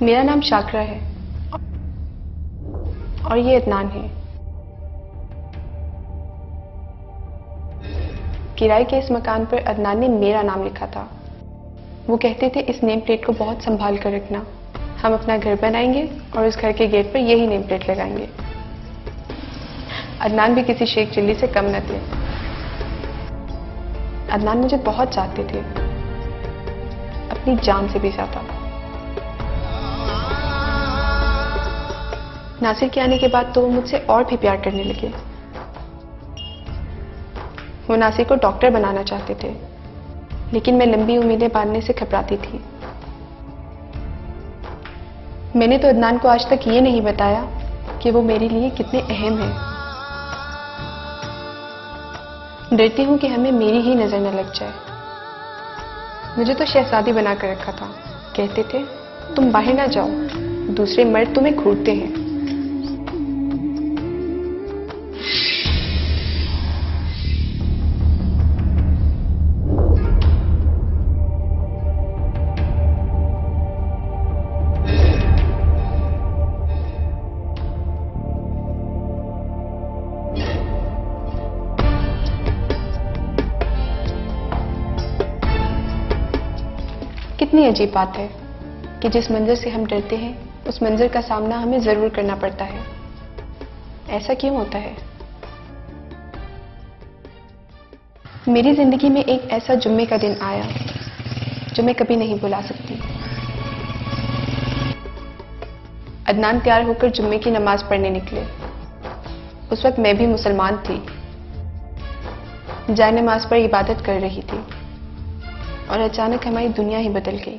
मेरा नाम शाकरा है और ये अदनान है। किराए के इस मकान पर अदनान ने मेरा नाम लिखा था। वो कहते थे इस नेम प्लेट को बहुत संभाल कर रखना, हम अपना घर बनाएंगे और उस घर के गेट पर यही नेम प्लेट लगाएंगे। अदनान भी किसी शेख चिल्ली से कम न थे। अदनान मुझे बहुत चाहते थे, अपनी जान से भी ज्यादा। नासिर के आने के बाद तो वो मुझसे और भी प्यार करने लगे। वो नासिर को डॉक्टर बनाना चाहते थे, लेकिन मैं लंबी उम्मीदें बांधने से घबराती थी। मैंने तो अदनान को आज तक ये नहीं बताया कि वो मेरे लिए कितने अहम हैं। डरती हूं कि हमें मेरी ही नजर न लग जाए। मुझे तो शहजादी बनाकर रखा था। कहते थे तुम बाहर ना जाओ, दूसरे मर्द तुम्हें घूरते हैं। कितनी अजीब बात है कि जिस मंजर से हम डरते हैं उस मंजर का सामना हमें जरूर करना पड़ता है। ऐसा क्यों होता है? मेरी जिंदगी में एक ऐसा जुम्मे का दिन आया जो मैं कभी नहीं भुला सकती। अदनान तैयार होकर जुम्मे की नमाज पढ़ने निकले। उस वक्त मैं भी मुसलमान थी, जाए नमाज पर इबादत कर रही थी और अचानक हमारी दुनिया ही बदल गई।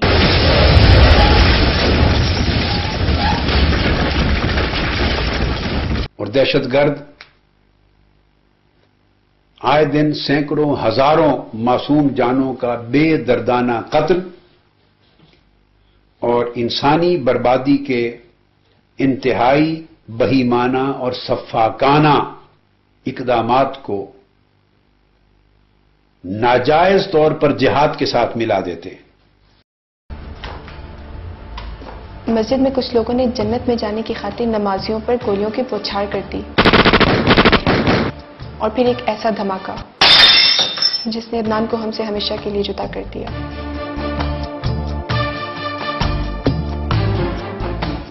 और दहशतगर्द आए दिन सैकड़ों हजारों मासूम जानों का बेदर्दाना कत्ल और इंसानी बर्बादी के इंतहाई बहीमाना और सफ़ाकाना इक़दामात को नाजायज तौर पर जिहाद के साथ मिला देते। मस्जिद में कुछ लोगों ने जन्नत में जाने की खातिर नमाजियों पर गोलियों की बौछार कर दी और फिर एक ऐसा धमाका जिसने अदनान को हमसे हमेशा के लिए जुदा कर दिया।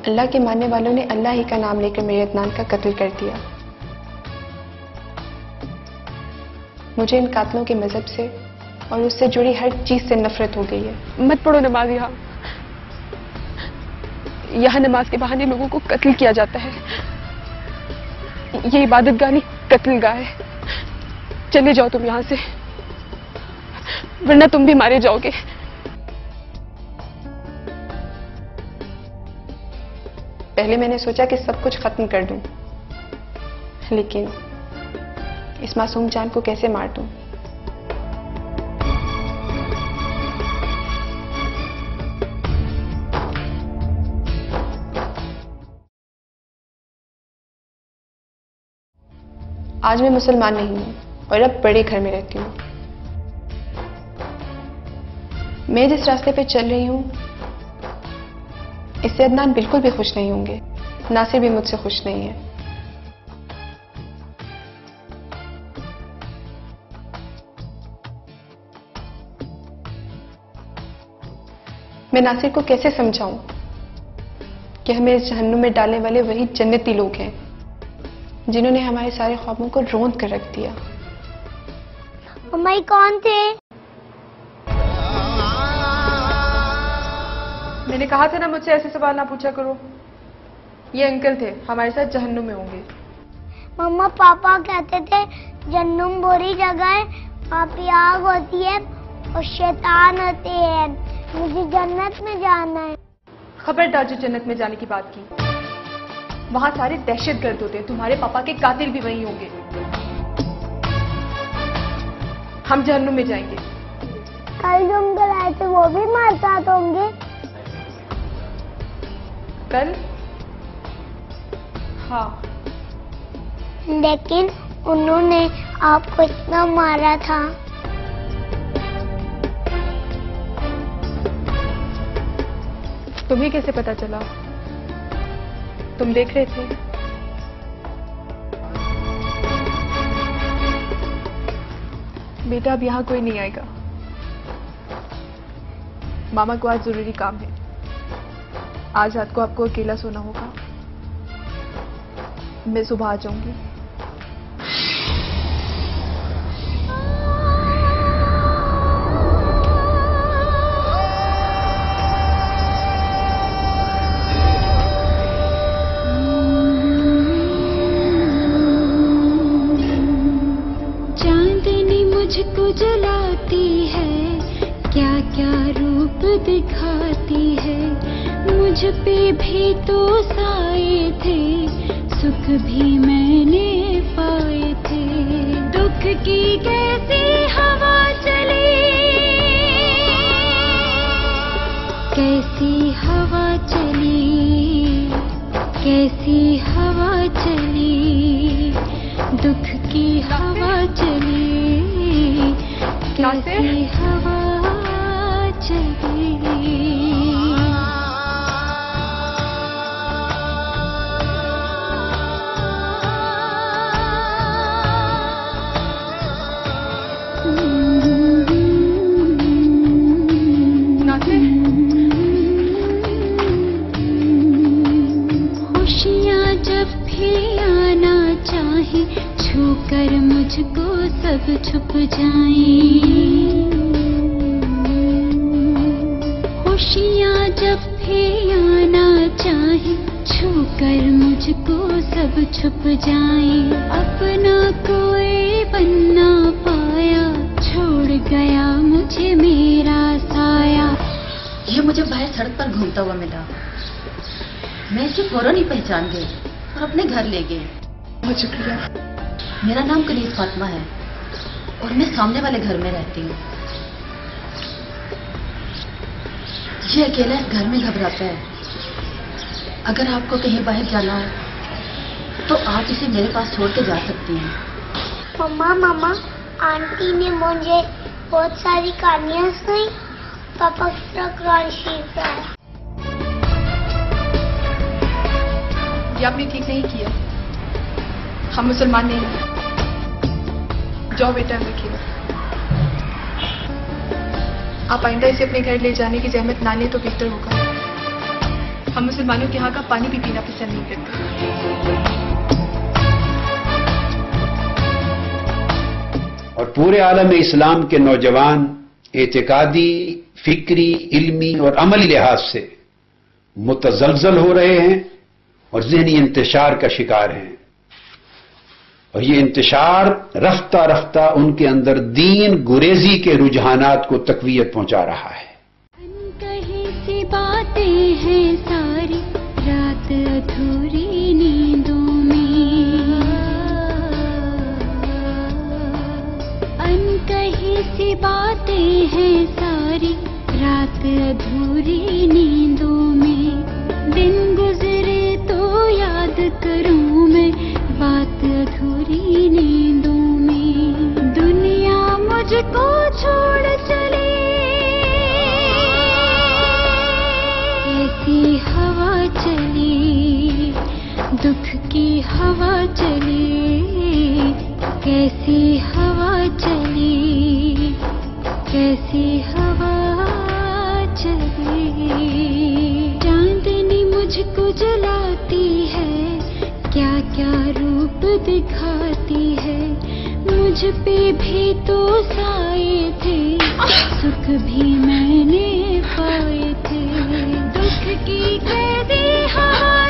अल्लाह के मानने वालों ने अल्लाह ही का नाम लेकर मेरे अदनान का कत्ल कर दिया। मुझे इन कातलों के मजहब से और उससे जुड़ी हर चीज से नफरत हो गई है। मत पढ़ो नमाज। यहाँ नमाज के बहाने लोगों को कत्ल किया जाता है। ये इबादत गाह नहीं, कत्ल गाह है। चले जाओ तुम यहाँ से, वरना तुम भी मारे जाओगे। पहले मैंने सोचा कि सब कुछ खत्म कर दूं, लेकिन इस मासूम जान को कैसे मार दूं? आज मैं मुसलमान नहीं हूं और अब बड़े घर में रहती हूं। मैं जिस रास्ते पे चल रही हूं इससे अदनान बिल्कुल भी खुश नहीं होंगे। नासिर भी मुझसे खुश नहीं है। मैं नासिर को कैसे समझाऊं कि हमें इस जहन्नुम में डालने वाले वही जन्नती लोग हैं जिन्होंने हमारे सारे ख्वाबों को रोंद कर रख दिया। मम्मा कौन थे? मैंने कहा था ना मुझसे ऐसे सवाल ना पूछा करो। ये अंकल थे, हमारे साथ जहन्नुम में होंगे। मम्मा पापा कहते थे जहन्नुम बुरी जगह है, वहाँ पे आग होती है और शैतान होते हैं। मुझे जन्नत में जाना है। खबरदार जो जन्नत में जाने की बात की। वहां सारे दहशतगर्द होते हैं, तुम्हारे पापा के कातिल भी वही होंगे। हम जहन्नुम में जाएंगे। कल जो अंकल आए थे वो भी हमारे साथ होंगे? कल? हाँ। लेकिन उन्होंने आपको इतना मारा था। तुम्हें कैसे पता चला? तुम देख रहे थे? बेटा अब यहां कोई नहीं आएगा। मामा को आज जरूरी काम है। आज रात को आपको अकेला सोना होगा। मैं सुबह आ जाऊंगी। मुझको जलाती है, क्या क्या रूप दिखाती है। मुझ पे भी तो साए थे, सुख भी मैंने पाए थे। दुख की कैसी हवा चली, कैसी हवा चली, कैसी हवा चली, दुख की हवा चली, कैसी हवा चली। खुशियाँ जब भी आना चाहे, छू कर मुझको सब छुप जाएं। खुशियाँ जब भी आना चाहे, छू कर मुझको सब छुप जाएं। अपना कोई बन ना पाया, छोड़ गया मुझे मेरा साया। ये मुझे बाहर सड़क पर घूमता हुआ मिला। मैं इसे फौरन ही पहचान गई और अपने घर ले गई। बहुत शुक्रिया। मेरा नाम कनीज फातिमा है और मैं सामने वाले घर में रहती हूँ। ये अकेला इस घर में घबराता है। अगर आपको कहीं बाहर जाना हो तो आप इसे मेरे पास छोड़ के जा सकती हैं। मम्मा मम्मा, आंटी ने मुझे बहुत सारी कहानियाँ सुनाई। पापा की तरह कुरान शरीफ है। ये आपने ठीक नहीं किया। हम मुसलमान नहीं हैं। जाओ बेटा, रखिए। आप आइंदा इसे अपने घर ले जाने की जहमत ना लें तो बेहतर होगा। हम मुसलमानों के यहाँ का पानी भी पीना पसंद नहीं करते। और पूरे आलम इस्लाम के नौजवान एतिकादी, फिक्री, इल्मी और अमली लिहाज से मुतजलजल हो रहे हैं और ज़हनी इंतशार का शिकार हैं। और ये इंतशार रफ्ता रफ्ता उनके अंदर दीन गुरेजी के रुझानात को तकवीयत पहुंचा रहा है। कहीं सी बातें हैं सारी रात अधूरी नींदों में, अनकही सी बातें हैं सारी रात अधूरी नींदों में। दिन गुजरे तो याद करूं मैं बात अधूरी नींदों में। दुनिया मुझको छोड़ चली, कैसी हवा चली, दुख की हवा चली, कैसी हवा चली, कैसी हवा चली। चांदनी मुझको जलाती है, क्या क्या रूप दिखाती है। मुझ पे भी तो साए थे, सुख भी मैंने पाए थे। दुख की कैदी हवा